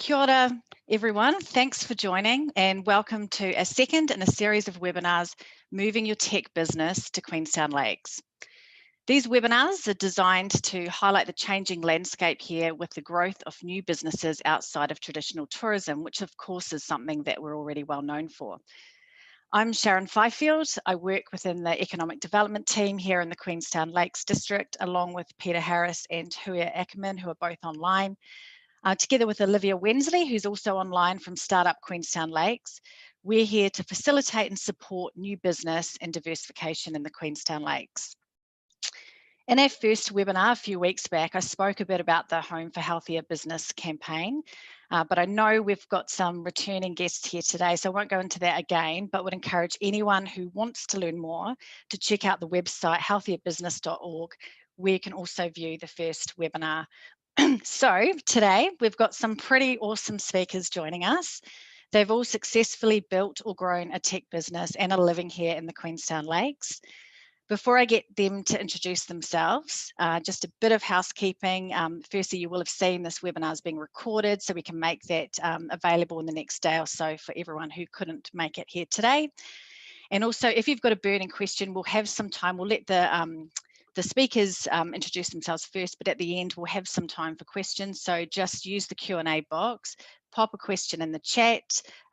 Kia ora, everyone. Thanks for joining and welcome to a second in a series of webinars, Moving Your Tech Business to Queenstown Lakes. These webinars are designed to highlight the changing landscape here with the growth of new businesses outside of traditional tourism, which of course is something that we're already well known for. I'm Sharon Fifield. I work within the economic development team here in the Queenstown Lakes district, along with Peter Harris and Weir Ackerman, who are both online. Together with Olivia Wensley, who's also online from Startup Queenstown Lakes. We're here to facilitate and support new business and diversification in the Queenstown Lakes. In our first webinar a few weeks back, I spoke a bit about the Home for Healthier Business campaign, but I know we've got some returning guests here today, so I won't go into that again, but would encourage anyone who wants to learn more to check out the website healthierbusiness.org, where you can also view the first webinar. So today we've got some pretty awesome speakers joining us. They've all successfully built or grown a tech business and are living here in the Queenstown Lakes. Before I get them to introduce themselves, just a bit of housekeeping. Firstly, you will have seen this webinar is being recorded, so we can make that available in the next day or so for everyone who couldn't make it here today. And also, if you've got a burning question, we'll have some time. We'll let the speakers introduce themselves first, but at the end we'll have some time for questions. So just use the Q&A box, pop a question in the chat,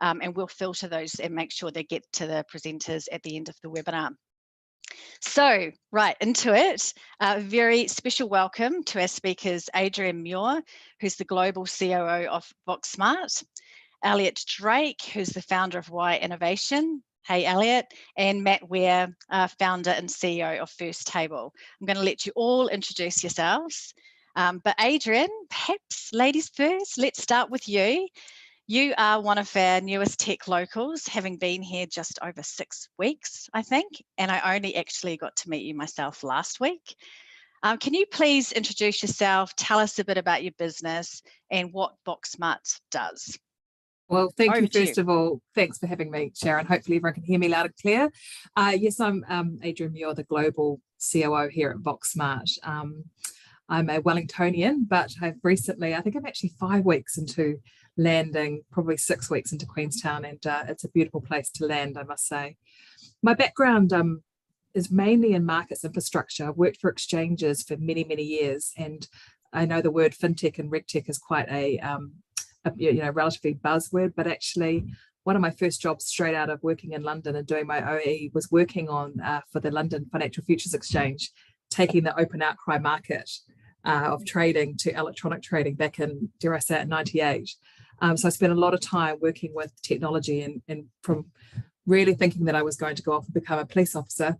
and we'll filter those and make sure they get to the presenters at the end of the webinar. So right into it, a very special welcome to our speakers, Adrienne Muir, who's the Global COO of VoxSmart, Eliot Drake, who's the founder of Weir Innovation. Hey, Eliot, and Matt Weir, founder and CEO of First Table. I'm going to let you all introduce yourselves. But Adrienne, perhaps ladies first, let's start with you. You are one of our newest tech locals, having been here just over 6 weeks, I think, and I only actually got to meet you myself last week. Can you please introduce yourself, tell us a bit about your business and what VoxSmart does? Well, thank you, first of all. Thanks for having me, Sharon. Hopefully everyone can hear me loud and clear. Yes, I'm Adrienne Muir, the Global COO here at VoxSmart. I'm a Wellingtonian, but I've recently, I think I'm actually 5 weeks into landing, probably 6 weeks into Queenstown, and it's a beautiful place to land, I must say. My background is mainly in markets infrastructure. I've worked for exchanges for many, many years, and I know the word fintech and regtech is quite a relatively buzzword, but actually one of my first jobs straight out of working in London and doing my OE was working on for the London Financial Futures Exchange, taking the open outcry market of trading to electronic trading back in, dare I say it, 98. So I spent a lot of time working with technology, and from really thinking that I was going to go off and become a police officer,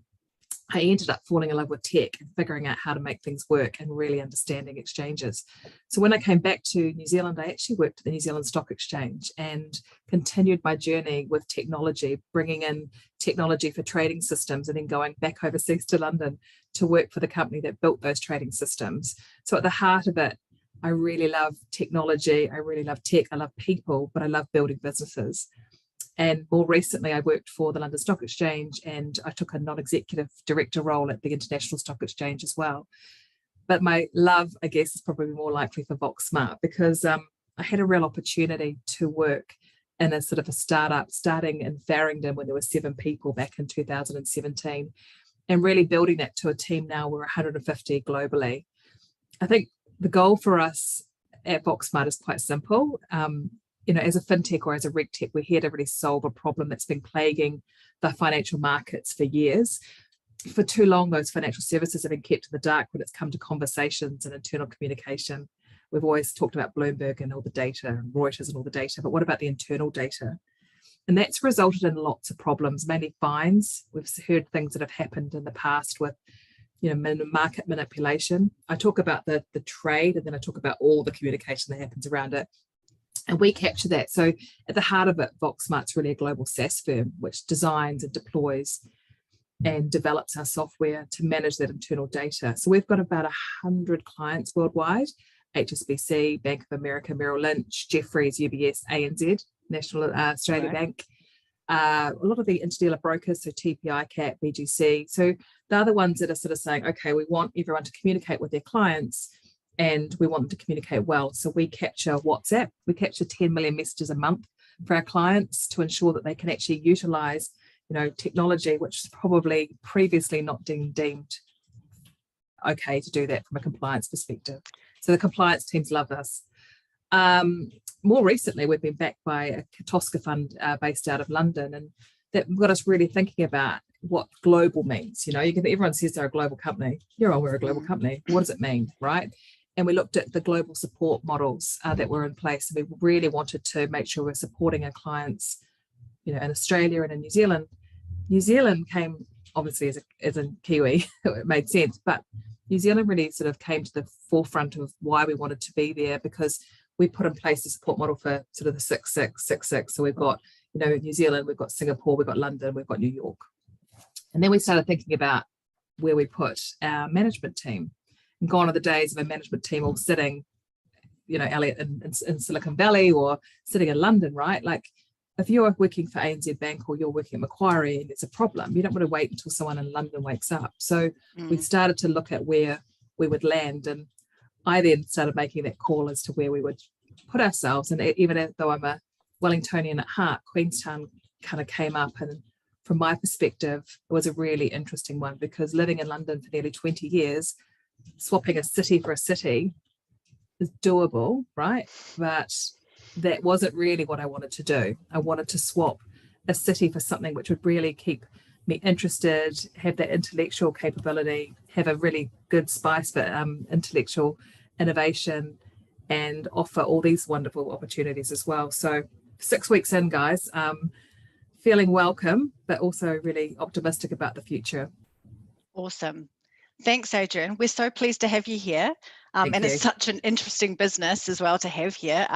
I ended up falling in love with tech and figuring out how to make things work and really understanding exchanges. So when I came back to New Zealand, I actually worked at the New Zealand Stock Exchange and continued my journey with technology, bringing in technology for trading systems and then going back overseas to London to work for the company that built those trading systems. So at the heart of it, I really love technology, I really love tech, I love people, but I love building businesses. And more recently, I worked for the London Stock Exchange, and I took a non-executive director role at the International Stock Exchange as well. But my love, I guess, is probably more likely for VoxSmart, because I had a real opportunity to work in a sort of a startup, starting in Farringdon when there were 7 people back in 2017, and really building that to a team now. We're 150 globally. I think the goal for us at VoxSmart is quite simple. As a fintech or as a regtech, we're here to really solve a problem that's been plaguing the financial markets for years. For too long, those financial services have been kept in the dark when it's come to conversations and internal communication. We've always talked about Bloomberg and all the data, and Reuters and all the data, but what about the internal data? And that's resulted in lots of problems, mainly fines. We've heard things that have happened in the past with market manipulation. I talk about the trade, and then I talk about all the communication that happens around it. And we capture that. So at the heart of it, VoxSmart's really a global SaaS firm which designs and deploys and develops our software to manage that internal data. So we've got about 100 clients worldwide: HSBC, Bank of America, Merrill Lynch, Jefferies, UBS, ANZ, National Australia Bank, a lot of the interdealer brokers, so TPI, CAT, BGC. So they're the ones that are sort of saying, okay, we want everyone to communicate with their clients and we want them to communicate well. So we capture WhatsApp, we capture 10 million messages a month for our clients to ensure that they can actually utilize, technology, which is probably previously not deemed okay to do that from a compliance perspective. So the compliance teams love us. More recently, we've been backed by a Tosca fund based out of London, and that got us really thinking about what global means. Everyone says they're a global company. We're a global company. What does it mean, right? And we looked at the global support models that were in place. And we really wanted to make sure we're supporting our clients, in Australia and in New Zealand. New Zealand came obviously as a Kiwi, it made sense, but New Zealand really sort of came to the forefront of why we wanted to be there, because we put in place a support model for sort of the 6-6-6-6. So we've got, New Zealand, we've got Singapore, we've got London, we've got New York. And then we started thinking about where we put our management team. And gone are the days of a management team all sitting, Eliot in Silicon Valley or sitting in London, right? Like if you're working for ANZ Bank or you're working at Macquarie and it's a problem, you don't want to wait until someone in London wakes up. So we started to look at where we would land. And I then started making that call as to where we would put ourselves. And even though I'm a Wellingtonian at heart, Queenstown kind of came up. And from my perspective, it was a really interesting one, because living in London for nearly 20 years, swapping a city for a city is doable, right? But that wasn't really what I wanted to do. I wanted to swap a city for something which would really keep me interested, have that intellectual capability, have a really good spice for intellectual innovation, and offer all these wonderful opportunities as well. So 6 weeks in, guys, feeling welcome, but also really optimistic about the future. Awesome. Thanks, Adrienne. We're so pleased to have you here. And it's such an interesting business as well to have here.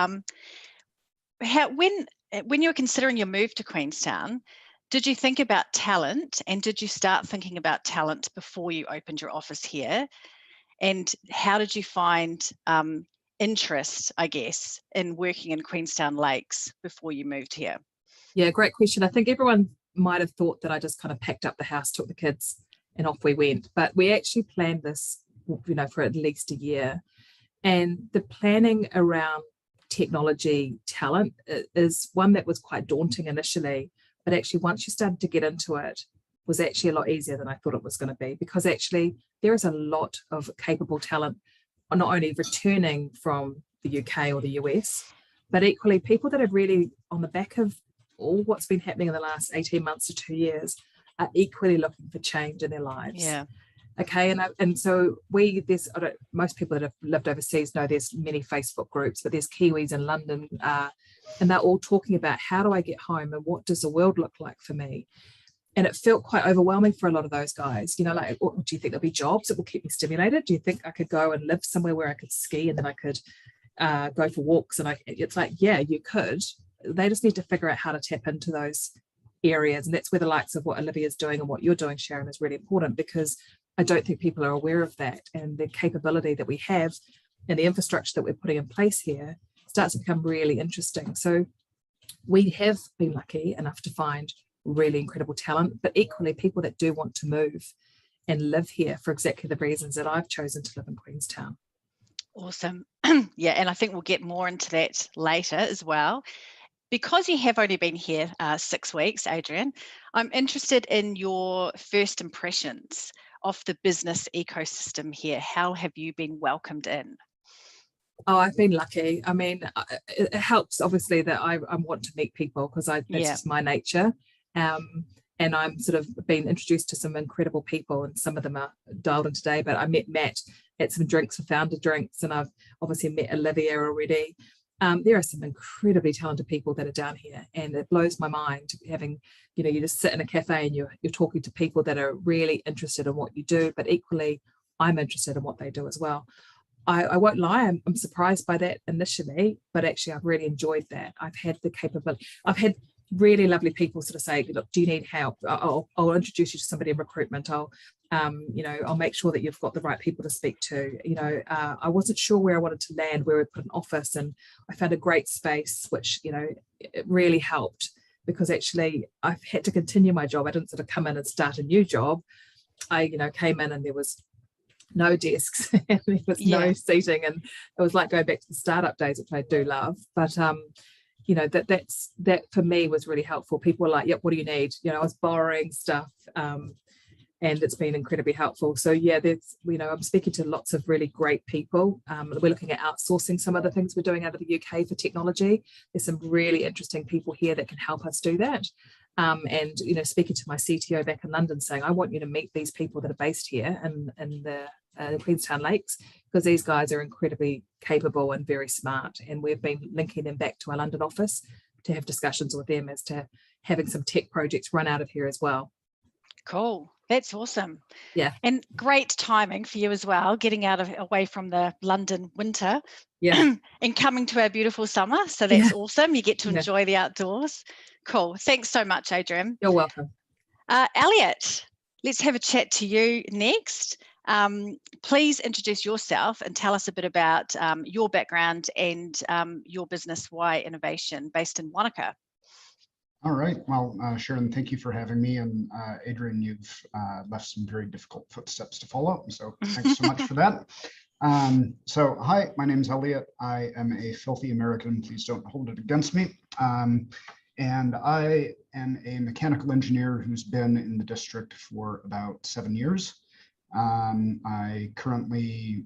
When you were considering your move to Queenstown, did you think about talent, and did you start thinking about talent before you opened your office here? And how did you find interest, I guess, in working in Queenstown Lakes before you moved here? Yeah, great question. I think everyone might have thought that I just kind of packed up the house, took the kids, and off we went. But we actually planned this, for at least a year. And the planning around technology talent is one that was quite daunting initially. But actually, once you started to get into it, was actually a lot easier than I thought it was going to be, because actually there is a lot of capable talent, not only returning from the UK or the US, but equally people that are really on the back of all what's been happening in the last 18 months to 2 years are equally looking for change in their lives. Yeah. Okay, and so most people that have lived overseas know there's many Facebook groups, but there's Kiwis in London, and they're all talking about, how do I get home and what does the world look like for me? And it felt quite overwhelming for a lot of those guys. Do you think there'll be jobs that will keep me stimulated? Do you think I could go and live somewhere where I could ski and then I could go for walks? And it's like, yeah, you could. They just need to figure out how to tap into those areas. And that's where the likes of what Olivia is doing and what you're doing, Sharon, is really important, because I don't think people are aware of that, and the capability that we have and the infrastructure that we're putting in place here starts to become really interesting. So we have been lucky enough to find really incredible talent, but equally people that do want to move and live here for exactly the reasons that I've chosen to live in Queenstown. Awesome. Yeah, and I think we'll get more into that later as well. Because you have only been here 6 weeks, Adrienne, I'm interested in your first impressions of the business ecosystem here. How have you been welcomed in? Oh, I've been lucky. I mean, it helps obviously that I want to meet people, because that's just my nature. And I'm sort of been introduced to some incredible people, and some of them are dialed in today, but I met Matt at some drinks for founder drinks, and I've obviously met Olivia already. There are some incredibly talented people that are down here, and it blows my mind having, you just sit in a cafe and you're talking to people that are really interested in what you do, but equally I'm interested in what they do as well. I won't lie, I'm surprised by that initially, but actually I've really enjoyed that. I've had the capability. I've had really lovely people sort of say, look, do you need help? I'll introduce you to somebody in recruitment. I'll make sure that you've got the right people to speak to. I wasn't sure where I wanted to land, where we put an office, and I found a great space, which, it really helped, because actually I've had to continue my job. I didn't sort of come in and start a new job. I, came in and there was no desks and there was no seating, and it was like going back to the startup days, which I do love. But you know, that for me was really helpful. People were like, yep, what do you need? You know, I was borrowing stuff, and it's been incredibly helpful. So yeah, there's, you know, I'm speaking to lots of really great people. We're looking at outsourcing some of the things we're doing out of the UK for technology. There's some really interesting people here that can help us do that. And, you know, speaking to my CTO back in London saying, I want you to meet these people that are based here in the Queenstown Lakes, because these guys are incredibly capable and very smart. And we've been linking them back to our London office to have discussions with them as to having some tech projects run out of here as well. Cool. That's awesome. Yeah. And great timing for you as well, getting away from the London winter, yeah, and coming to our beautiful summer. So that's awesome. You get to enjoy the outdoors. Cool. Thanks so much, Adrienne. You're welcome. Eliot, let's have a chat to you next. Please introduce yourself and tell us a bit about your background and your business, Why Innovation, based in Wanaka. All right. Well, Sharon, thank you for having me. And Adrienne, you've left some very difficult footsteps to follow. So thanks so much for that. So hi, my name's Eliot. I am a filthy American. Please don't hold it against me. And I am a mechanical engineer who's been in the district for about 7 years. I currently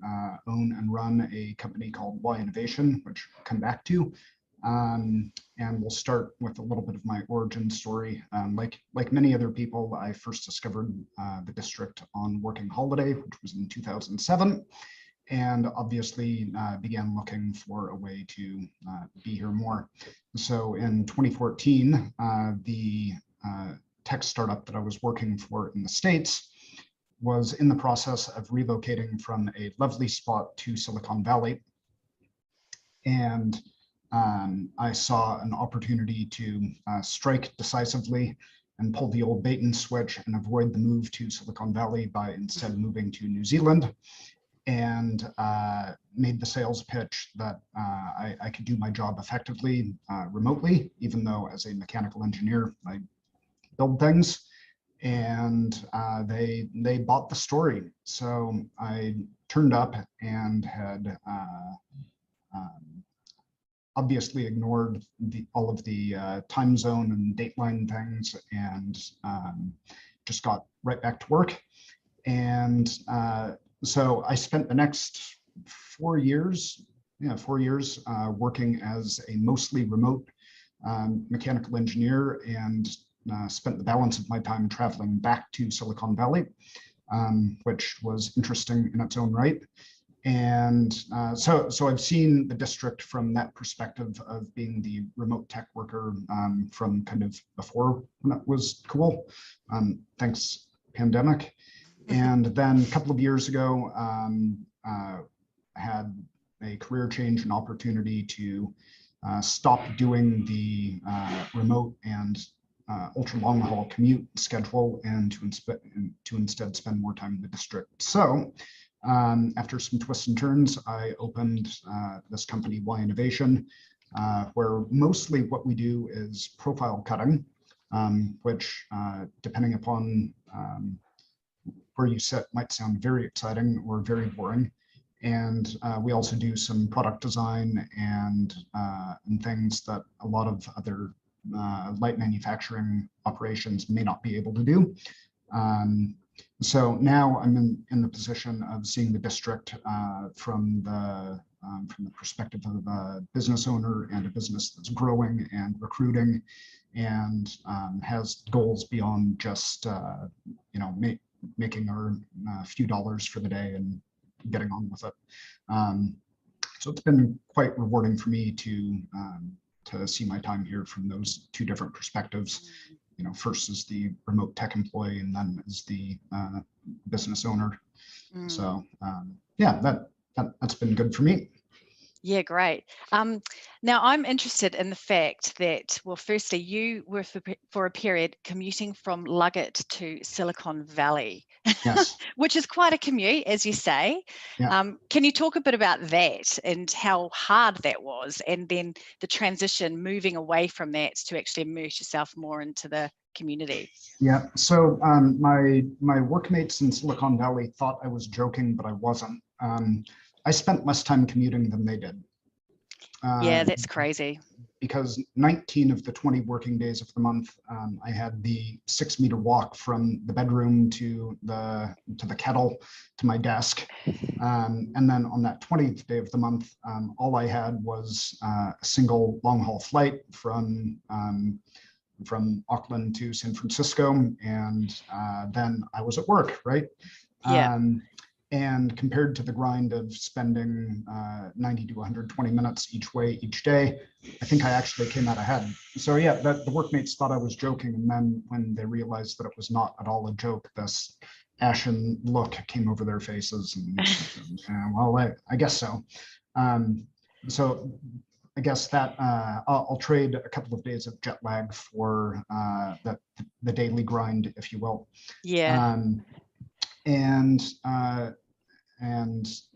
own and run a company called Why Innovation, which I'll come back to. And we'll start with a little bit of my origin story. Like many other people, I first discovered the district on working holiday, which was in 2007, and obviously began looking for a way to be here more. So in 2014, the tech startup that I was working for in the States was in the process of relocating from a lovely spot to Silicon Valley. And I saw an opportunity to strike decisively and pull the old bait and switch and avoid the move to Silicon Valley by instead moving to New Zealand, and made the sales pitch that I could do my job effectively remotely, even though as a mechanical engineer, I build things. And they bought the story. So I turned up and had obviously ignored all of the time zone and dateline things, and just got right back to work. And so I spent the next 4 years, working as a mostly remote mechanical engineer, and spent the balance of my time traveling back to Silicon Valley, which was interesting in its own right. And so I've seen the district from that perspective of being the remote tech worker from kind of before when it was cool, thanks pandemic. And then a couple of years ago, had a career change and opportunity to stop doing the remote and ultra long haul commute schedule, and to instead spend more time in the district. So after some twists and turns, I opened this company, Why Innovation, where mostly what we do is profile cutting, which depending upon where you sit might sound very exciting or very boring. And we also do some product design and things that a lot of other light manufacturing operations may not be able to do. So now I'm in the position of seeing the district from the perspective of a business owner and a business that's growing and recruiting, and has goals beyond just making our few dollars for the day and getting on with it. So it's been quite rewarding for me to see my time here from those two different perspectives. First as the remote tech employee, and then as the business owner. So yeah, that's been good for me. Yeah, great. Now I'm interested in the fact that, well, firstly, you were for a period commuting from Luggett to Silicon Valley, Yes. which is quite a commute, as you say. Yeah. Can you talk a bit about that and how hard that was, and then the transition moving away from that to actually immerse yourself more into the community? Yeah. So my workmates in Silicon Valley thought I was joking, but I wasn't. I spent less time commuting than they did. Yeah, that's crazy. Because 19 of the 20 working days of the month, I had the 6-meter walk from the bedroom to the kettle to my desk. And then on that 20th day of the month, all I had was a single long-haul flight from Auckland to San Francisco, and then I was at work, right? Yeah. And compared to the grind of spending 90 to 120 minutes each way each day, I think I actually came out ahead. So yeah, the workmates thought I was joking, and then when they realized that it was not at all a joke, this ashen look came over their faces, and well, I guess so. So I guess that I'll trade a couple of days of jet lag for the daily grind, if you will. Yeah. And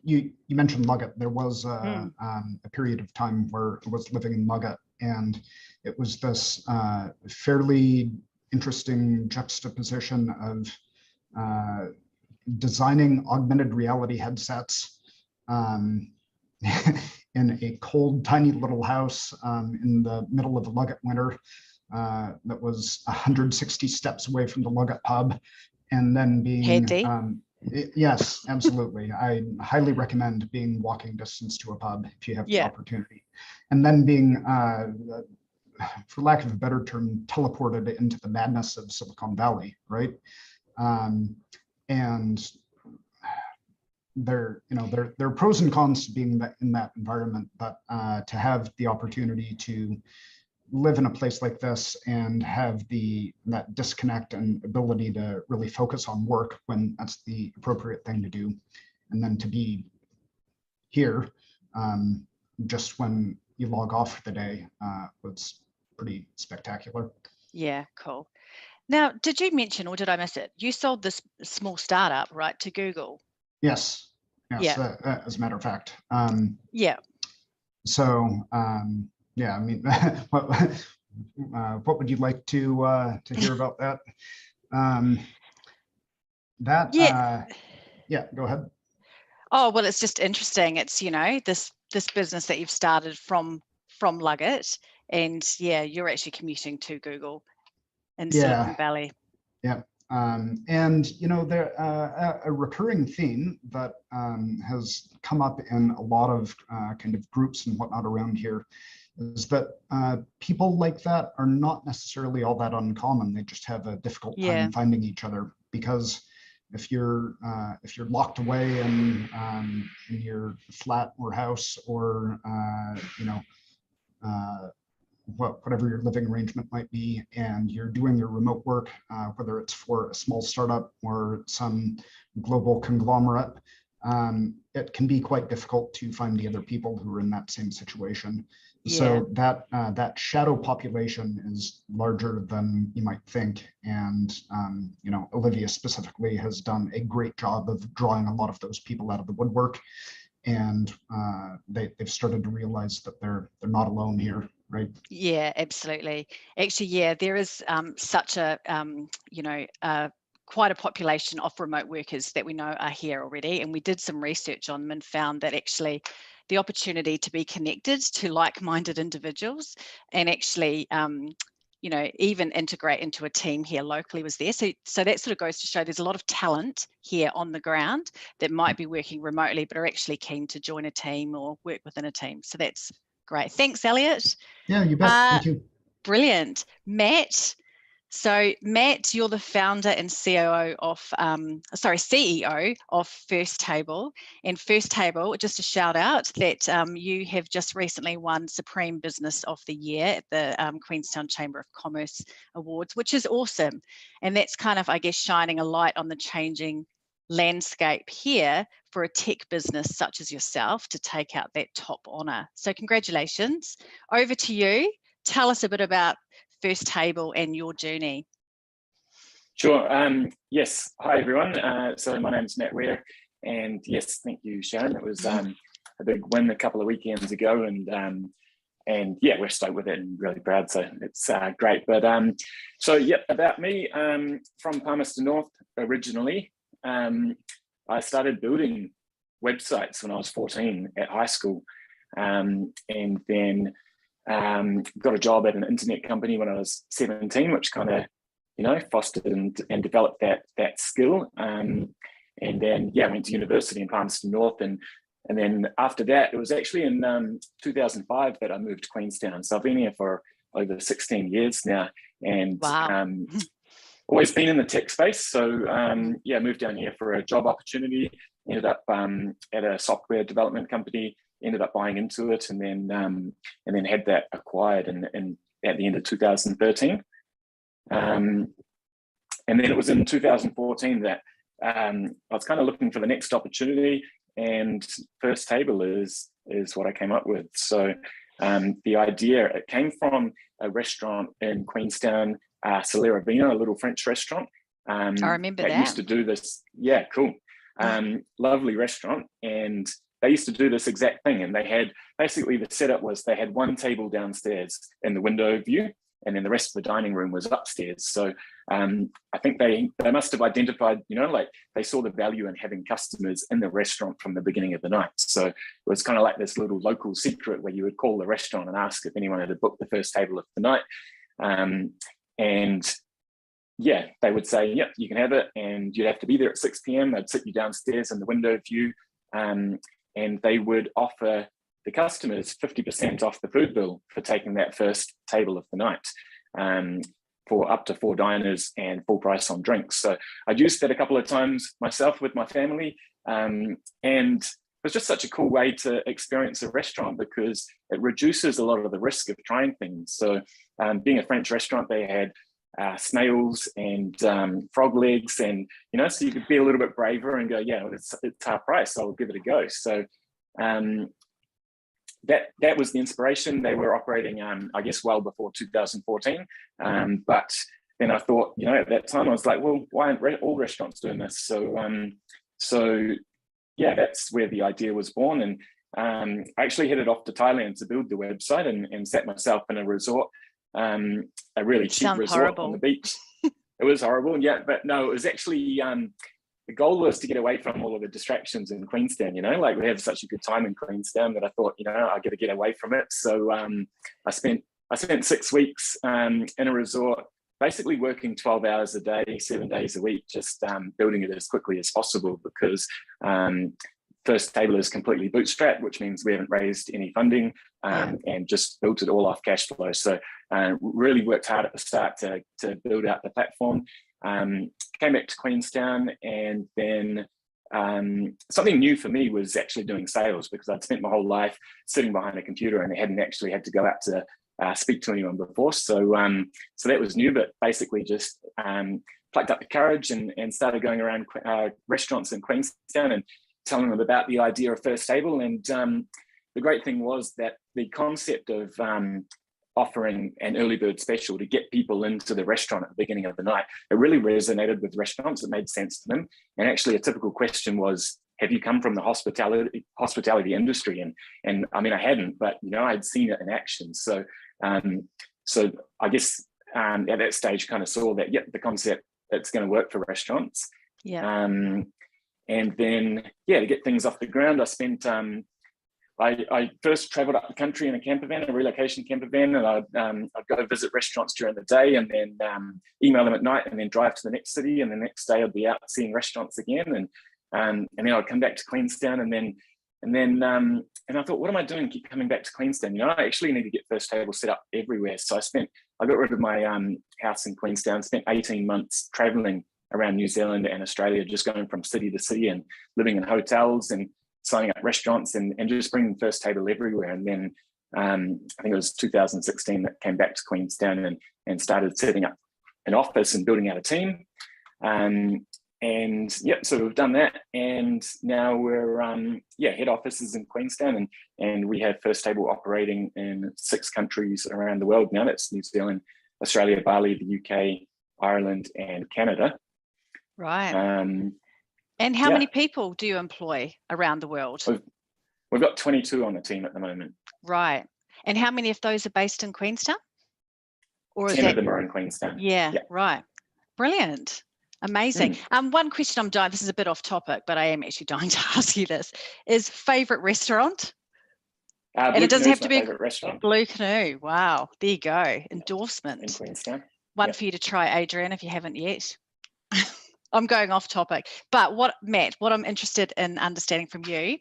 you mentioned Luggett. There was a period of time where I was living in Luggett, and it was this fairly interesting juxtaposition of designing augmented reality headsets in a cold, tiny little house in the middle of the Luggett winter that was 160 steps away from the Luggett pub, and then being handy. Yes, absolutely. I highly recommend being walking distance to a pub if you have the opportunity. And then being, for lack of a better term, teleported into the madness of Silicon Valley, right? And there are pros and cons to being in that environment, but to have the opportunity to live in a place like this and have that disconnect and ability to really focus on work when that's the appropriate thing to do, and then to be here just when you log off for the day was pretty spectacular. Yeah, cool. Now, did you mention, or did I miss it? You sold this small startup, right, to Google? Yes. Yeah. As a matter of fact. Yeah. So yeah, I mean, what would you like to hear about that? Yeah, go ahead. Oh, well, it's just interesting. It's, this business that you've started from Luggett, and yeah, you're actually commuting to Google in Silicon Valley. Yeah. And there a recurring theme that has come up in a lot of kind of groups and whatnot around here is that people like that are not necessarily all that uncommon. They just have a difficult time finding each other, because if you're locked away in your flat or house, or whatever your living arrangement might be, and you're doing your remote work, whether it's for a small startup or some global conglomerate, it can be quite difficult to find the other people who are in that same situation. So that shadow population is larger than you might think, and Olivia specifically has done a great job of drawing a lot of those people out of the woodwork, and they've started to realize that they're not alone here, right? Yeah, absolutely. Actually, yeah, there is such a quite a population of remote workers that we know are here already, and we did some research on them and found that actually the opportunity to be connected to like-minded individuals and actually even integrate into a team here locally was there. So that sort of goes to show there's a lot of talent here on the ground that might be working remotely but are actually keen to join a team or work within a team. So that's great. Thanks, Eliot. Yeah, you bet. Thank you. Brilliant. Matt. So Matt, you're the founder and CEO of First Table. And First Table, just a shout out that you have just recently won Supreme Business of the Year at the Queenstown Chamber of Commerce Awards, which is awesome. And that's kind of, I guess, shining a light on the changing landscape here for a tech business such as yourself to take out that top honour. So congratulations. Over to you. Tell us a bit about First Table and your journey. Sure. Yes. Hi, everyone. So my name is Weir, and yes, thank you, Sharon. It was a big win a couple of weekends ago, and yeah, we're stoked with it and really proud. So it's great. But so yeah, about me, from Palmerston North originally. I started building websites when I was 14 at high school, and then got a job at an internet company when I was 17, which kind of, fostered and developed that skill. And then, yeah, I went to university in Palmerston North. And then after that, it was actually in 2005 that I moved to Queenstown. So I've been here for over 16 years now. And wow. Always been in the tech space. So yeah, moved down here for a job opportunity, ended up at a software development company, ended up buying into it, and then had that acquired and at the end of 2013. And then it was in 2014 that I was kind of looking for the next opportunity, and First Table is what I came up with. So the idea, it came from a restaurant in Queenstown, Solera Vino, a little French restaurant. I remember that. Used to do this. Yeah, cool. Lovely restaurant. And they used to do this exact thing. And they had, basically the setup was they had one table downstairs in the window view, and then the rest of the dining room was upstairs. So I think they must have identified, like they saw the value in having customers in the restaurant from the beginning of the night. So it was kind of like this little local secret where you would call the restaurant and ask if anyone had booked the first table of the night. And yeah, they would say, yep, you can have it. And you'd have to be there at 6 p.m. They'd sit you downstairs in the window view. And they would offer the customers 50% off the food bill for taking that first table of the night, for up to 4 diners and full price on drinks. So I'd used that a couple of times myself with my family. And it was just such a cool way to experience a restaurant because it reduces a lot of the risk of trying things. So being a French restaurant, they had snails and frog legs, and so you could be a little bit braver and go, yeah, it's half price, I'll give it a go. So that was the inspiration. They were operating, I guess, well before 2014. But then I thought, at that time I was like, well, why aren't all restaurants doing this? So yeah, that's where the idea was born. And I actually headed off to Thailand to build the website and set myself in a resort, a really cheap resort horrible. On the beach. It was horrible, yeah, but no, it was actually the goal was to get away from all of the distractions in Queenstown. Like we have such a good time in Queenstown that I thought, I got to get away from it. So I spent 6 weeks in a resort, basically working 12 hours a day, 7 days a week, just building it as quickly as possible because First Table is completely bootstrapped, which means we haven't raised any funding and just built it all off cash flow. So really worked hard at the start to build out the platform. Came back to Queenstown, and then something new for me was actually doing sales because I'd spent my whole life sitting behind a computer and I hadn't actually had to go out to speak to anyone before. So that was new, but basically just plucked up the courage and started going around restaurants in Queenstown and telling them about the idea of First Table. And the great thing was that the concept of offering an early bird special to get people into the restaurant at the beginning of the night, it really resonated with restaurants. It made sense to them. And actually a typical question was, have you come from the hospitality industry? And I mean, I hadn't, but I'd seen it in action. So I guess at that stage kind of saw that, yep, the concept, it's going to work for restaurants. Yeah. And then, yeah, to get things off the ground, I spent, I first traveled up the country in a camper van, a relocation camper van, and I'd go visit restaurants during the day and then email them at night and then drive to the next city. And the next day I'd be out seeing restaurants again. And then I'd come back to Queenstown and I thought, what am I doing? Keep coming back to Queenstown. I actually need to get First Table set up everywhere. So I got rid of my house in Queenstown, spent 18 months traveling around New Zealand and Australia, just going from city to city and living in hotels and signing up restaurants and just bringing First Table everywhere. And then I think it was 2016 that came back to Queenstown and started setting up an office and building out a team. yeah, so we've done that, and now we're head office is in Queenstown, and we have First Table operating in 6 countries around the world now. That's New Zealand, Australia, Bali, the UK, Ireland, and Canada. Right. And how many people do you employ around the world? We've got 22 on the team at the moment. Right. And how many of those are based in Queenstown? Or 10 of them are in Queenstown. Yeah, right. Brilliant. Amazing. One question I'm dying, this is a bit off topic, but I am actually dying to ask you this, is favourite restaurant? And it doesn't have to be restaurant. Blue Canoe. Wow, there you go. Endorsement. In Queenstown. One for you to try, Adrienne, if you haven't yet. I'm going off topic. But Matt, what I'm interested in understanding from you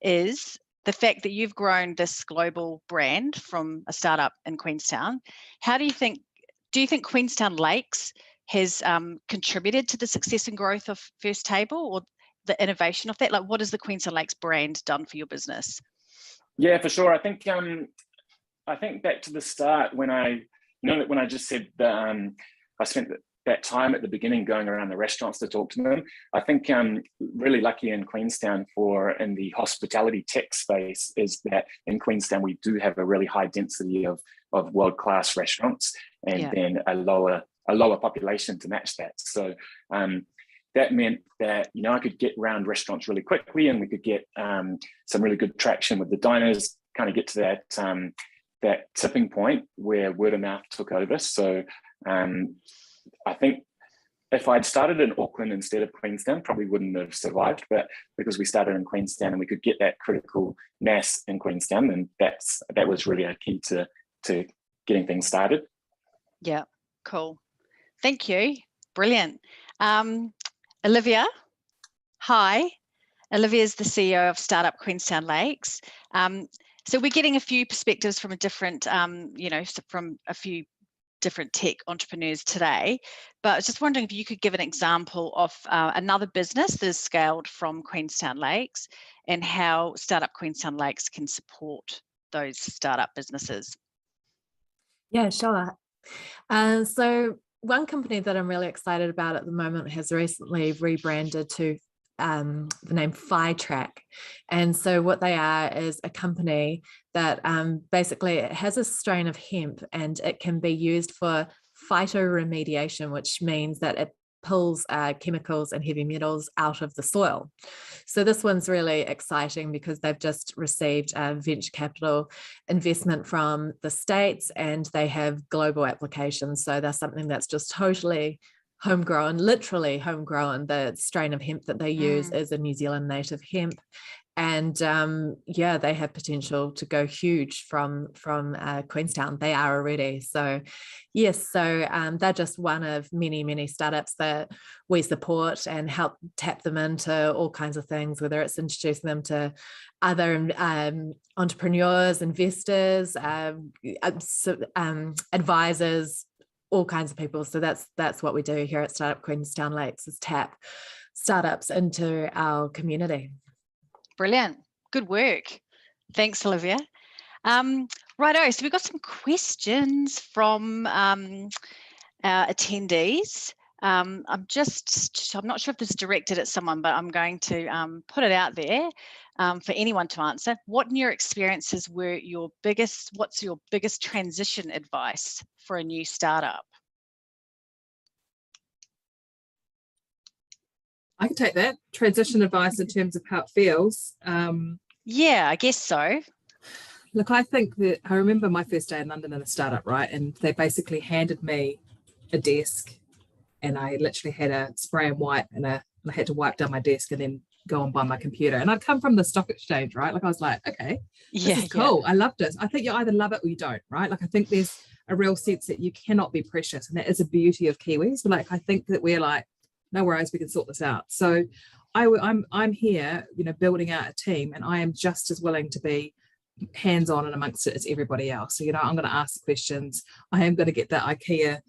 is the fact that you've grown this global brand from a startup in Queenstown. Do you think Queenstown Lakes has contributed to the success and growth of First Table, or the innovation of that? Like, what has the Queenstown Lakes brand done for your business? Yeah, for sure. I think back to the start when I just said that I spent that time at the beginning going around the restaurants to talk to them. I think I'm really lucky in Queenstown in the hospitality tech space is that in Queenstown we do have a really high density of world-class restaurants, and then a lower population to match that. So that meant that I could get around restaurants really quickly, and we could get some really good traction with the diners, kind of get to that tipping point where word of mouth took over. So I think if I'd started in Auckland instead of Queenstown, probably wouldn't have survived. But because we started in Queenstown and we could get that critical mass in Queenstown, then that was really a key to getting things started. Yeah, cool. Thank you. Brilliant. Olivia, hi. Olivia is the CEO of Startup Queenstown Lakes. So we're getting a few perspectives from from a few different tech entrepreneurs today, but I was just wondering if you could give an example of another business that has scaled from Queenstown Lakes and how Startup Queenstown Lakes can support those startup businesses. Yeah, sure. So one company that I'm really excited about at the moment has recently rebranded to the name PhyTrack. And so what they are is a company that basically it has a strain of hemp, and it can be used for phytoremediation, which means that it pulls chemicals and heavy metals out of the soil. So this one's really exciting because they've just received venture capital investment from the States, and they have global applications. So that's something that's just totally homegrown, literally homegrown. The strain of hemp that they use is a New Zealand native hemp. And they have potential to go huge from Queenstown. They are already. So yes, they're just one of many startups that we support and help tap them into all kinds of things, whether it's introducing them to other entrepreneurs, investors, advisors, all kinds of people. So that's what we do here at Startup Queenstown Lakes, is tap startups into our community. Brilliant. Good work. Thanks, Olivia. Righto, so we've got some questions from our attendees. I'm not sure if this is directed at someone, but I'm going to put it out there for anyone to answer. What in your experiences what's your biggest transition advice for a new startup? I can take that. Transition advice in terms of how it feels. Yeah, I guess so. Look, I think that I remember my first day in London in a startup, right? And they basically handed me a desk, and I literally had a spray and wipe, and I had to wipe down my desk and then go and buy my computer. And I'd come from the stock exchange, right? Like I was like, okay, this is cool. I loved it. I think you either love it or you don't, right? Like I think there's a real sense that you cannot be precious, and that is a beauty of Kiwis. But like I think that we're like, no worries, we can sort this out. So I'm here, building out a team, and I am just as willing to be hands-on and amongst it as everybody else. So, I'm going to ask the questions. I am going to get that IKEA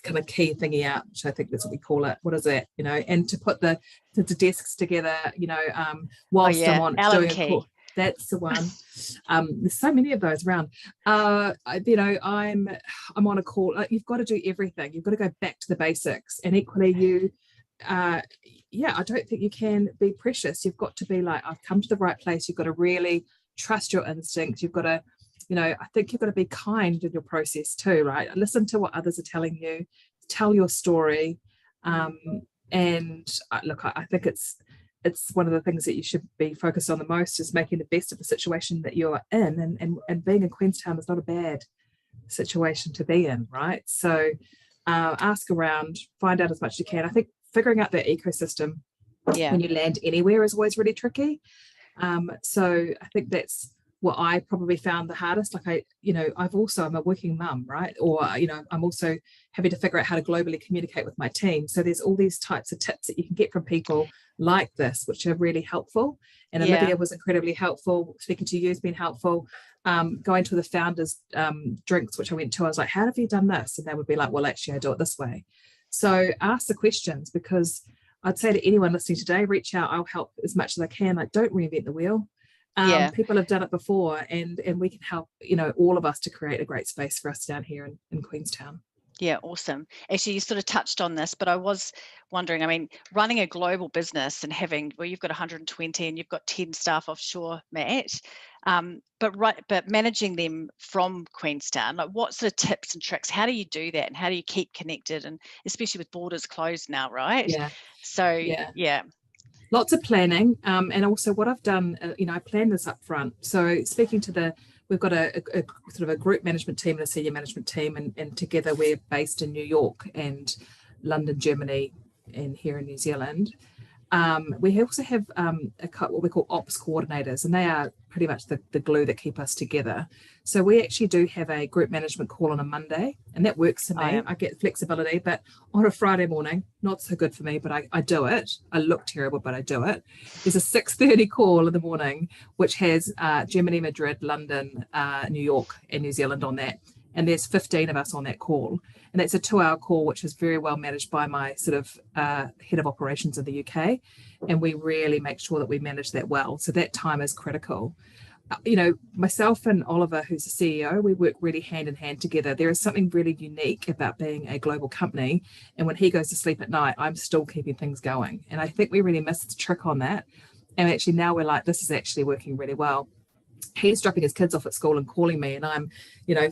kind of key thingy out, which I think that's what we call it. What is that? And to put the desks together, whilst I'm on doing a call. That's the one. There's so many of those around. I'm on a call. You've got to do everything. You've got to go back to the basics. And equally, yeah, I don't think you can be precious. You've got to be like, I've come to the right place. You've got to really trust your instinct. You've got to, you know, I think you've got to be kind in your process too, right? Listen to what others are telling you, tell your story. And look, I think it's one of the things that you should be focused on the most is making the best of the situation that you're in, and being in Queenstown is not a bad situation to be in, right? So ask around, find out as much as you can. I think figuring out that ecosystem when you land anywhere is always really tricky. So I think that's what I probably found the hardest. Like I'm a working mum, right? Or, I'm also having to figure out how to globally communicate with my team. So there's all these types of tips that you can get from people like this, which are really helpful. And Olivia was incredibly helpful. Speaking to you has been helpful. Going to the founders drinks, which I went to, I was like, how have you done this? And they would be like, well, actually I do it this way. So ask the questions, because I'd say to anyone listening today, reach out. I'll help as much as I can. Like, don't reinvent the wheel. People have done it before, and we can help, all of us to create a great space for us down here in Queenstown. Yeah, awesome. Actually, you sort of touched on this, but I was wondering, I mean, running a global business and you've got 120 and you've got 10 staff offshore, Matt, but managing them from Queenstown, like what sort of tips and tricks, how do you do that, and how do you keep connected, and especially with borders closed now, right? Yeah. So, yeah. Lots of planning, and also what I've done, I plan this up front. So speaking to we've got a sort of a group management team and a senior management team, and together we're based in New York and London, Germany, and here in New Zealand. We also have what we call ops coordinators, and they are pretty much the glue that keep us together. So we actually do have a group management call on a Monday, and that works for me. I get flexibility, but on a Friday morning, not so good for me, but I do it. I look terrible, but I do it. There's a 6:30 call in the morning, which has Germany, Madrid, London, New York, and New Zealand on that. And there's 15 of us on that call. And that's a 2-hour call, which is very well managed by my sort of head of operations in the UK. And we really make sure that we manage that well. So that time is critical. Myself and Oliver, who's the CEO, we work really hand in hand together. There is something really unique about being a global company. And when he goes to sleep at night, I'm still keeping things going. And I think we really missed the trick on that. And actually now we're like, this is actually working really well. He's dropping his kids off at school and calling me, and I'm,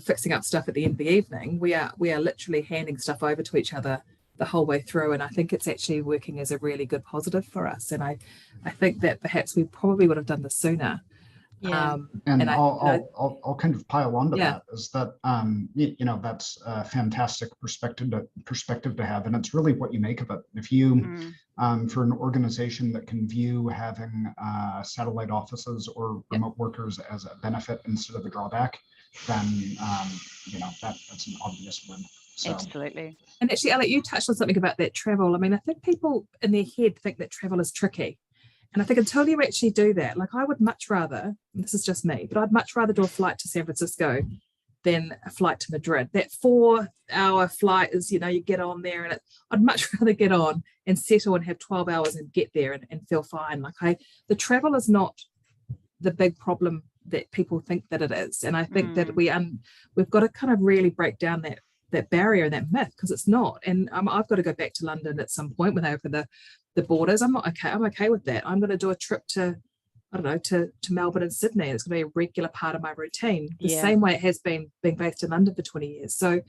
fixing up stuff at the end of the evening. We are literally handing stuff over to each other the whole way through, and I think it's actually working as a really good positive for us. And I think that perhaps we probably would have done this sooner. Yeah. I'll kind of pile onto that, is that that's a fantastic perspective to have, and it's really what you make of it. If you for an organization that can view having satellite offices or remote workers as a benefit instead of a drawback, then that's an obvious win. So. Absolutely. And actually, Eliot, you touched on something about that travel. I mean, I think people in their head think that travel is tricky. And I think until you actually do that, like I would much rather, and this is just me, but I'd much rather do a flight to San Francisco than a flight to Madrid. That 4-hour flight is, you get on there, and I'd much rather get on and settle and have 12 hours and get there and feel fine. Like the travel is not the big problem that people think that it is. And I think that we've got to kind of really break down that barrier and that myth, because it's not. And I've got to go back to London at some point when they open the borders. I'm okay with that. I'm going to do a trip to Melbourne and Sydney. It's going to be a regular part of my routine, the same way it has been being based in London for 20 years. So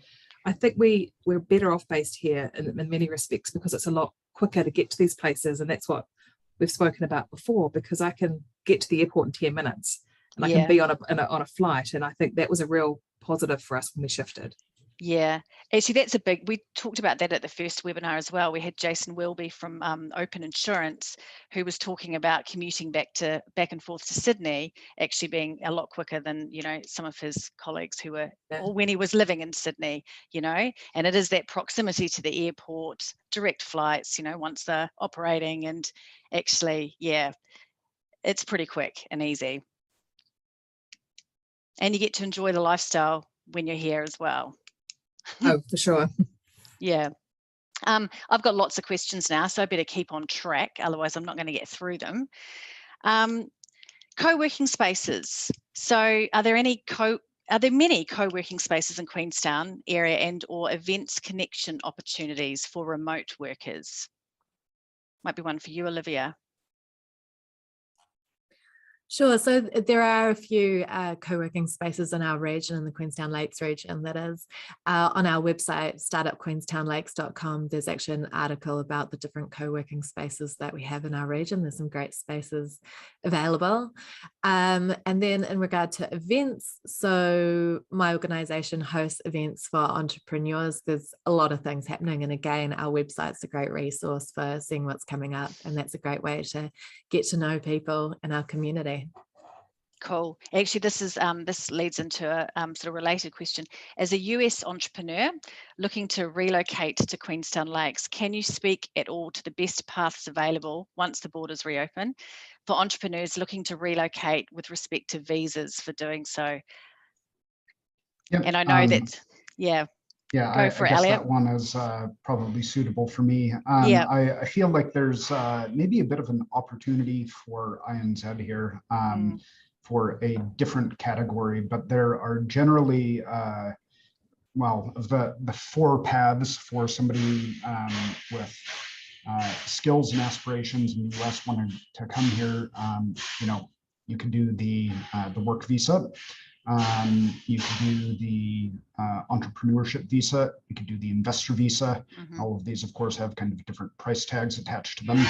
I think we're better off based here in many respects, because it's a lot quicker to get to these places. And that's what we've spoken about before, because I can get to the airport in 10 minutes and I can be on a flight. And I think that was a real positive for us when we shifted. Yeah, actually, we talked about that at the first webinar as well. We had Jason Wilby from Open Insurance, who was talking about commuting back and forth to Sydney actually being a lot quicker than, some of his colleagues who were, or when he was living in Sydney, and it is that proximity to the airport, direct flights, once they're operating, and actually, it's pretty quick and easy. And you get to enjoy the lifestyle when you're here as well. Oh, for sure. Yeah. I've got lots of questions now, so I better keep on track. Otherwise, I'm not going to get through them. Co-working spaces. So are there many co-working spaces in Queenstown area and or events connection opportunities for remote workers? Might be one for you, Olivia. Sure. So there are a few co-working spaces in our region, in the Queenstown Lakes region, that is. On our website, startupqueenstownlakes.com, there's actually an article about the different co-working spaces that we have in our region. There's some great spaces available. And then in regard to events, so my organisation hosts events for entrepreneurs. There's a lot of things happening. And again, our website's a great resource for seeing what's coming up. And that's a great way to get to know people in our community. Cool. Actually, this leads into a sort of related question. As a US entrepreneur looking to relocate to Queenstown Lakes, can you speak at all to the best paths available once the borders reopen for entrepreneurs looking to relocate with respect to visas for doing so? Yep. And I know that, yeah. Yeah, I guess Eliot. that one is probably suitable for me. Yeah. I feel like there's maybe a bit of an opportunity for INZ here for a different category, but there are generally, well, the four paths for somebody with skills and aspirations in the US wanting to come here. You know, you could do the work visa. You could do the entrepreneurship visa, you could do the investor visa. All of these, of course, have kind of different price tags attached to them.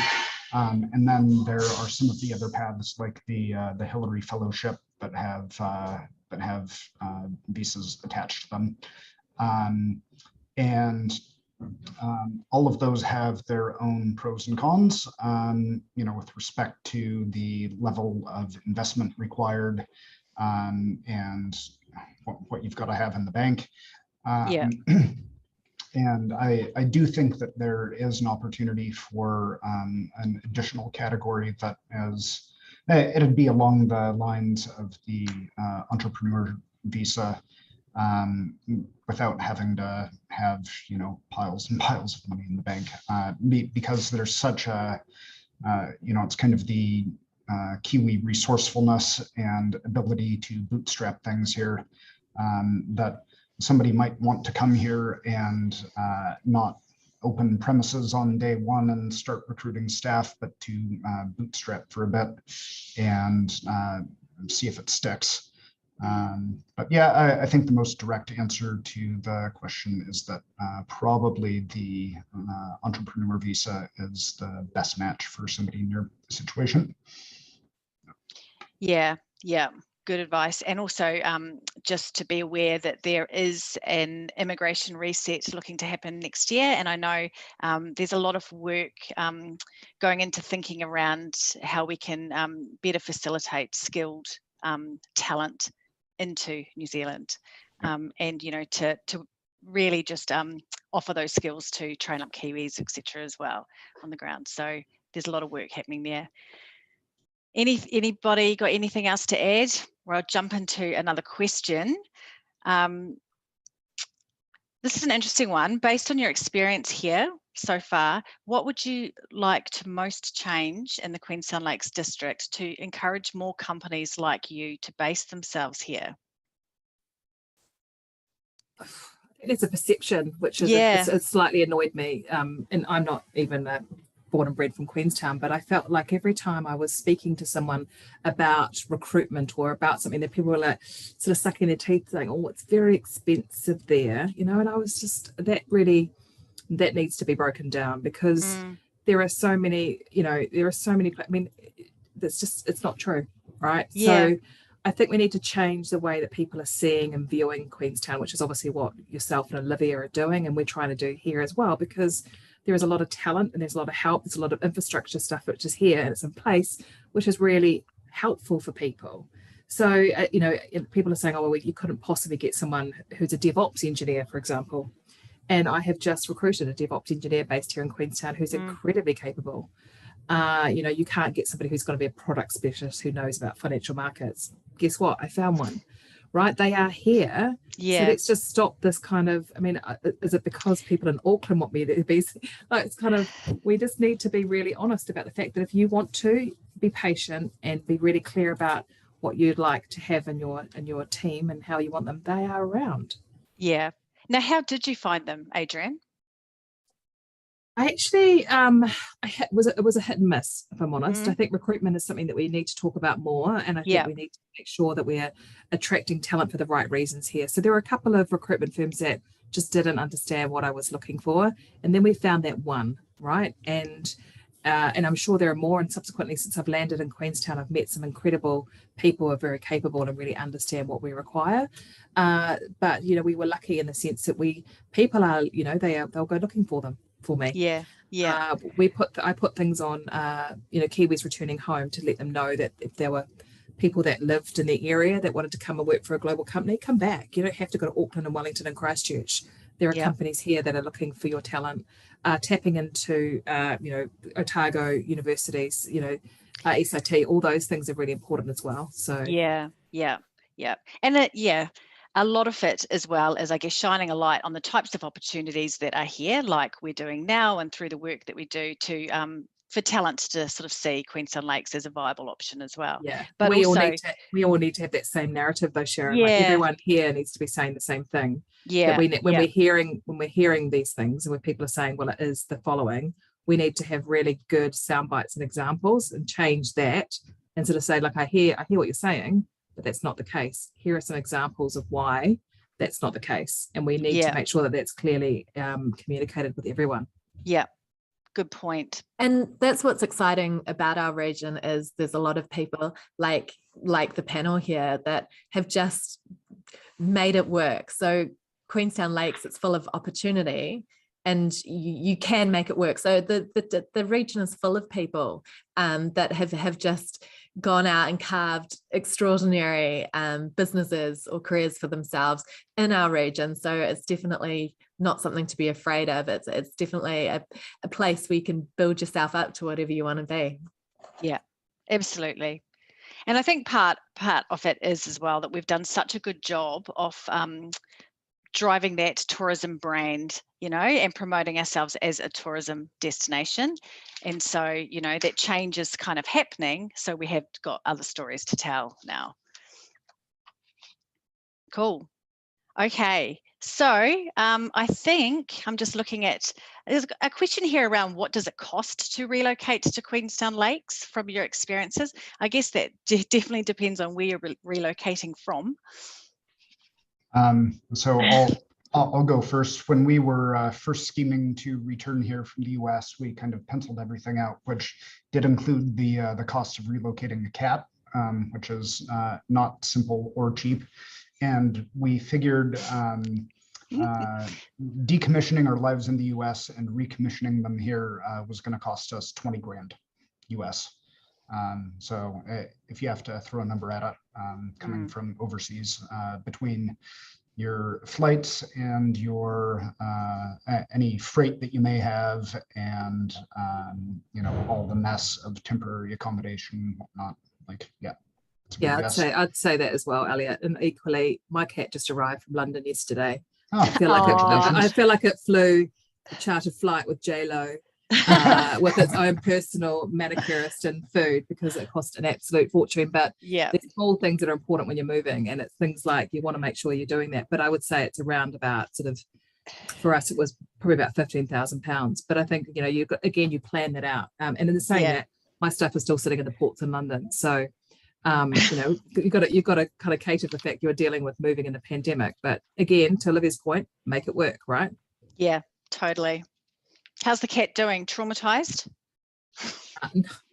And then there are some of the other paths, like the Hillary Fellowship, that have visas attached to them. And all of those have their own pros and cons, you know, with respect to the level of investment required, and what you've got to have in the bank. Yeah. And I do think that there is an opportunity for an additional category that is, it'd be along the lines of the entrepreneur visa, without having to have, you know, piles and piles of money in the bank, because there's such a, you know, it's kind of the Kiwi resourcefulness and ability to bootstrap things here, that somebody might want to come here and not open premises on day one and start recruiting staff, but to bootstrap for a bit and see if it sticks. But yeah, I think the most direct answer to the question is that probably the entrepreneur visa is the best match for somebody in your situation. Yeah, yeah, good advice. And also just to be aware that there is an immigration reset looking to happen next year. And I know there's a lot of work going into thinking around how we can better facilitate skilled talent into New Zealand, and, you know, to really just offer those skills to train up Kiwis, etc. as well on the ground. So there's a lot of work happening there. Anybody got anything else to add? Or I'll jump into another question. This is an interesting one. Based on your experience here so far, what would you like to most change in the Queenstown Lakes district to encourage more companies like you to base themselves here? It's a perception, which is it's slightly annoyed me. And I'm not even born and bred from Queenstown, but I felt like every time I was speaking to someone about recruitment or about something, that people were like sort of sucking their teeth saying, oh, it's very expensive there, you know. And I was just, that needs to be broken down, because there are so many, you know, I mean, that's just, it's not true, right? Yeah. So I think we need to change the way that people are seeing and viewing Queenstown, which is obviously what yourself and Olivia are doing, and we're trying to do here as well, because there is a lot of talent and there's a lot of help, there's a lot of infrastructure stuff which is here and it's in place, which is really helpful for people. So, you know, people are saying, oh, well, you couldn't possibly get someone who's a DevOps engineer, for example. And I have just recruited a DevOps engineer based here in Queenstown who's incredibly capable. You know, you can't get somebody who's going to be a product specialist who knows about financial markets. Guess what? I found one. Right, they are here. Yeah. So let's just stop this kind of, I mean, is it because people in Auckland want me to be, like, it's kind of, we just need to be really honest about the fact that if you want to be patient and be really clear about what you'd like to have in your team and how you want them, they are around. Yeah. Now, how did you find them, Adrienne? I actually, it was a hit and miss, if I'm honest. I think recruitment is something that we need to talk about more, and I think we need to make sure that we're attracting talent for the right reasons here. So there were a couple of recruitment firms that just didn't understand what I was looking for, and then we found that one, right? And I'm sure there are more. And subsequently, since I've landed in Queenstown, I've met some incredible people who are very capable and really understand what we require. But we were lucky in the sense that people are, they'll go looking for them. For me, I put things on Kiwis returning home to let them know that if there were people that lived in the area that wanted to come and work for a global company, come back. You don't have to go to Auckland and Wellington and Christchurch. There are companies here that are looking for your talent, tapping into Otago universities, SIT, all those things are really important as well. So and a lot of it as well is, I guess, shining a light on the types of opportunities that are here, like we're doing now, and through the work that we do to for talent to sort of see Queenstown Lakes as a viable option as well. Yeah, but we all need to have that same narrative, though, Sharon. Like everyone here needs to be saying the same thing. Yeah, that when we're hearing these things, and when people are saying, well, it is the following, we need to have really good sound bites and examples and change that, and sort of say, like, I hear what you're saying, but that's not the case. Here are some examples of why that's not the case. And we need to make sure that that's clearly communicated with everyone. Yeah, good point. And that's what's exciting about our region is there's a lot of people like the panel here that have just made it work. So Queenstown Lakes, it's full of opportunity, and you can make it work. So the region is full of people that have just gone out and carved extraordinary businesses or careers for themselves in our region. So it's definitely not something to be afraid of. It's definitely a place where you can build yourself up to whatever you want to be. Yeah, absolutely. And I think part of it is as well that we've done such a good job of driving that tourism brand, and promoting ourselves as a tourism destination. And so, that change is kind of happening. So we have got other stories to tell now. Cool. Okay. So I think I'm just looking at, there's a question here around what does it cost to relocate to Queenstown Lakes from your experiences? I guess that definitely depends on where you're relocating from. So I'll go first. When we were first scheming to return here from the US, we kind of penciled everything out, which did include the cost of relocating a cat, which is not simple or cheap. And we figured decommissioning our lives in the US and recommissioning them here was going to cost us 20 grand US. So if you have to throw a number at it, coming from overseas, between your flights and your any freight that you may have, and all the mess of temporary accommodation, whatnot, I'd say that as well, Eliot. And equally, my cat just arrived from London yesterday. Oh, I feel like it flew a chartered flight with J-Lo. With its own personal manicurist and food, because it cost an absolute fortune. But there's small things that are important when you're moving, and it's things like you want to make sure you're doing that. But I would say it's around about sort of, for us, it was probably about £15,000. But I think you plan that out. And in the saying that, my stuff is still sitting in the ports in London, so you've got to kind of cater for the fact you're dealing with moving in the pandemic. But again, to Olivia's point, make it work, right? Yeah, totally. How's the cat doing? Traumatized?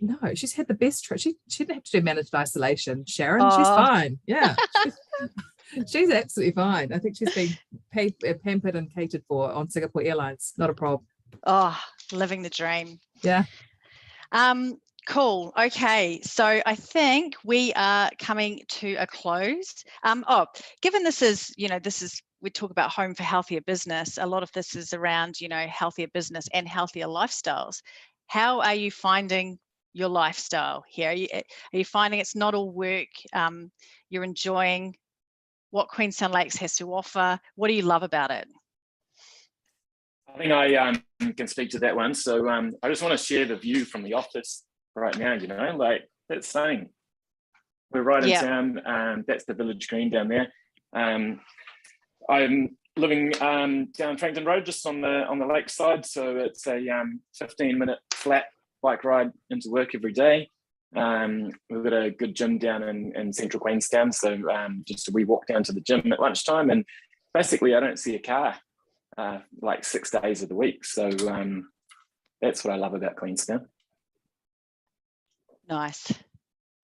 No, she's had the best trip. She didn't have to do managed isolation, Sharon. She's fine. Yeah, she's absolutely fine. I think she's been pampered and catered for on Singapore Airlines. Not a problem. Oh, living the dream. Yeah. Cool. Okay, so I think we are coming to a close. Given this is, we talk about home for healthier business. A lot of this is around, healthier business and healthier lifestyles. How are you finding your lifestyle here? Are you finding it's not all work? You're enjoying what Queenstown Lakes has to offer? What do you love about it? I think I can speak to that one. So I just want to share the view from the office right now, that's stunning. We're right in town, that's the village green down there. I'm living down Frankton Road, just on the lakeside. So it's a 15-minute flat bike ride into work every day. We've got a good gym down in central Queenstown, so just a wee walk down to the gym at lunchtime, and basically I don't see a car like 6 days of the week. So that's what I love about Queenstown. Nice.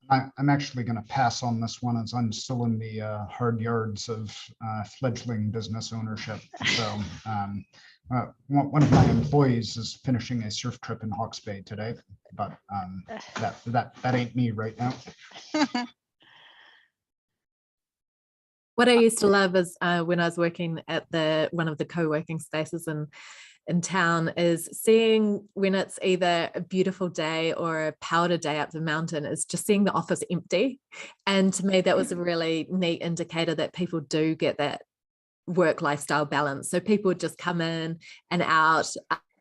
I'm actually going to pass on this one, as I'm still in the hard yards of fledgling business ownership. So one of my employees is finishing a surf trip in Hawke's Bay today, but that ain't me right now. What I used to love is when I was working at one of the co-working spaces in town, is seeing when it's either a beautiful day or a powder day up the mountain, is just seeing the office empty. And to me, that was a really neat indicator that people do get that work lifestyle balance. So people would just come in and out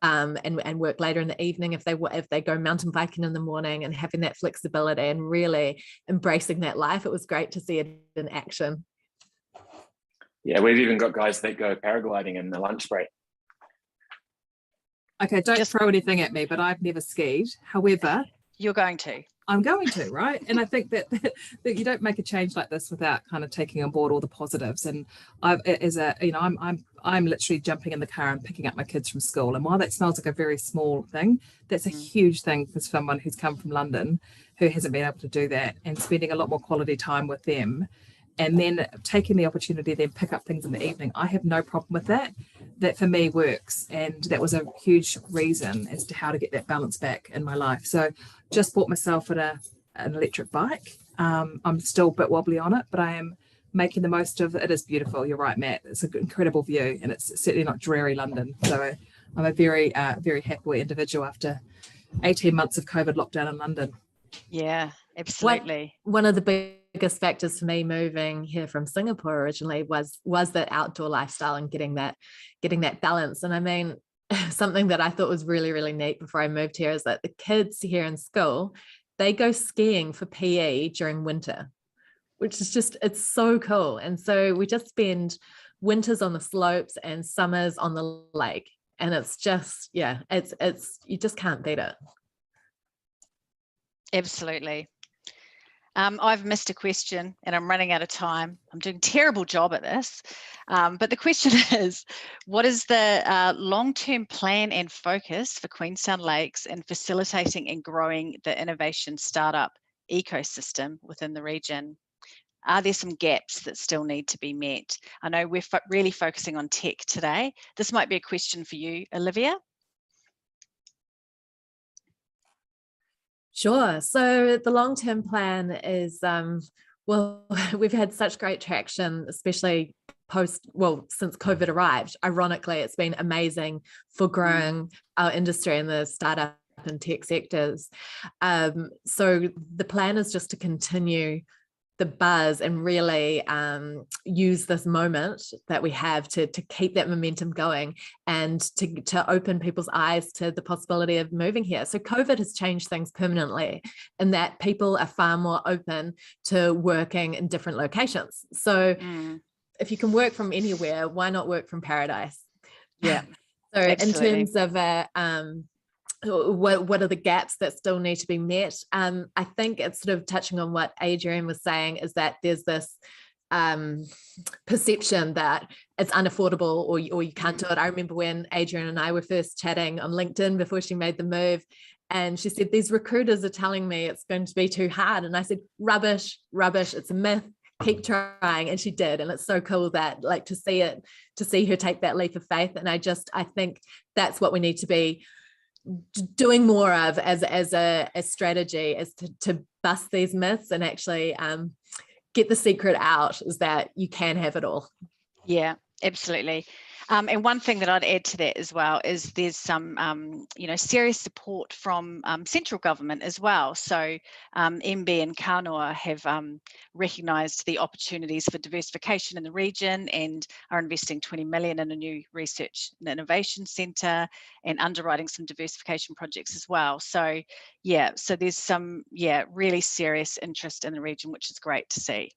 and work later in the evening if they go mountain biking in the morning, and having that flexibility and really embracing that life. It was great to see it in action. Yeah, we've even got guys that go paragliding in the lunch break. Okay, don't throw anything at me, but I've never skied. However, you're going to. I'm going to, right? And I think that you don't make a change like this without kind of taking on board all the positives. And I'm literally jumping in the car and picking up my kids from school. And while that smells like a very small thing, that's a huge thing for someone who's come from London, who hasn't been able to do that, and spending a lot more quality time with them. And then taking the opportunity to then pick up things in the evening. I have no problem with that. That for me works. And that was a huge reason as to how to get that balance back in my life. So just bought myself an electric bike. I'm still a bit wobbly on it, but I am making the most of it. It is beautiful. You're right, Matt. It's an incredible view, and it's certainly not dreary London. So I'm a very, very happy individual after 18 months of COVID lockdown in London. Yeah, absolutely. One of the biggest factors for me moving here from Singapore originally was that outdoor lifestyle and getting that balance. And I mean, something that I thought was really, really neat before I moved here is that the kids here in school, they go skiing for PE during winter, which is just, it's so cool. And so we just spend winters on the slopes and summers on the lake. And it's just, yeah, it's you just can't beat it. Absolutely. I've missed a question and I'm running out of time. I'm doing a terrible job at this. But the question is, what is the long-term plan and focus for Queenstown Lakes in facilitating and growing the innovation startup ecosystem within the region? Are there some gaps that still need to be met? I know we're really focusing on tech today. This might be a question for you, Olivia. Sure. So the long-term plan is, well, we've had such great traction, especially since COVID arrived. Ironically, it's been amazing for growing our industry in the startup and tech sectors. So the plan is just to continue the buzz and really use this moment that we have to keep that momentum going and to open people's eyes to the possibility of moving here. So COVID has changed things permanently in that people are far more open to working in different locations. So if you can work from anywhere, why not work from paradise? Yeah. So absolutely. In terms of what are the gaps that still need to be met? I think it's sort of touching on what Adrienne was saying, is that there's this perception that it's unaffordable or you can't do it. I remember when Adrienne and I were first chatting on LinkedIn before she made the move, and she said, these recruiters are telling me it's going to be too hard. And I said, rubbish, it's a myth. Keep trying. And she did. And it's so cool that, like, to see her take that leap of faith. And I think that's what we need to be doing more of as a strategy, is to bust these myths and actually get the secret out, is that you can have it all. Yeah, absolutely. And one thing that I'd add to that as well is there's some, serious support from central government as well. So MB and Kanoa have recognised the opportunities for diversification in the region and are investing 20 million in a new research and innovation centre and underwriting some diversification projects as well. So yeah, so there's some really serious interest in the region, which is great to see.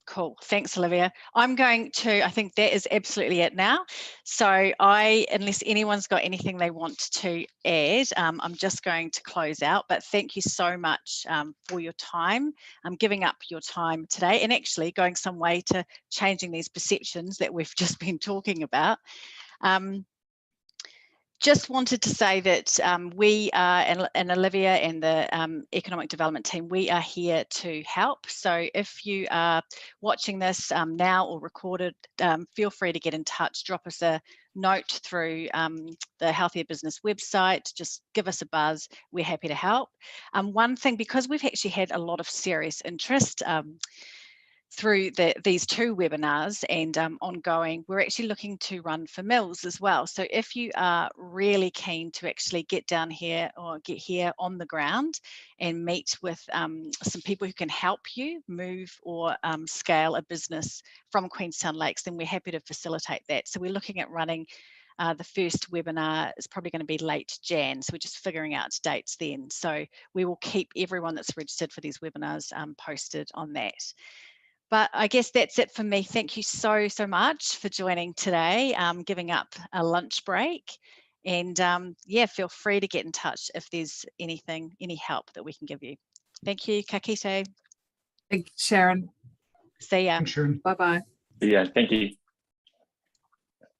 Cool. Thanks, Olivia. I think that is absolutely it now. So unless anyone's got anything they want to add, I'm just going to close out, but thank you so much for your time, giving up your time today and actually going some way to changing these perceptions that we've just been talking about. Just wanted to say that we are, and Olivia and the economic development team, we are here to help. So if you are watching this now or recorded, feel free to get in touch, drop us a note through the Healthier Business website, just give us a buzz, we're happy to help. One thing, because we've actually had a lot of serious interest through these 2 webinars and ongoing, we're actually looking to run for mills as well. So if you are really keen to actually get down here or get here on the ground and meet with some people who can help you move or scale a business from Queenstown Lakes, then we're happy to facilitate that. So we're looking at running the first webinar is probably going to be late Jan, so we're just figuring out dates then. So we will keep everyone that's registered for these webinars posted on that. But I guess that's it for me. Thank you so much for joining today, giving up a lunch break. And yeah, feel free to get in touch if there's any help that we can give you. Thank you, ka kite. Thank you, Sharon. See ya. Thanks, Sharon. Bye-bye. Yeah, thank you.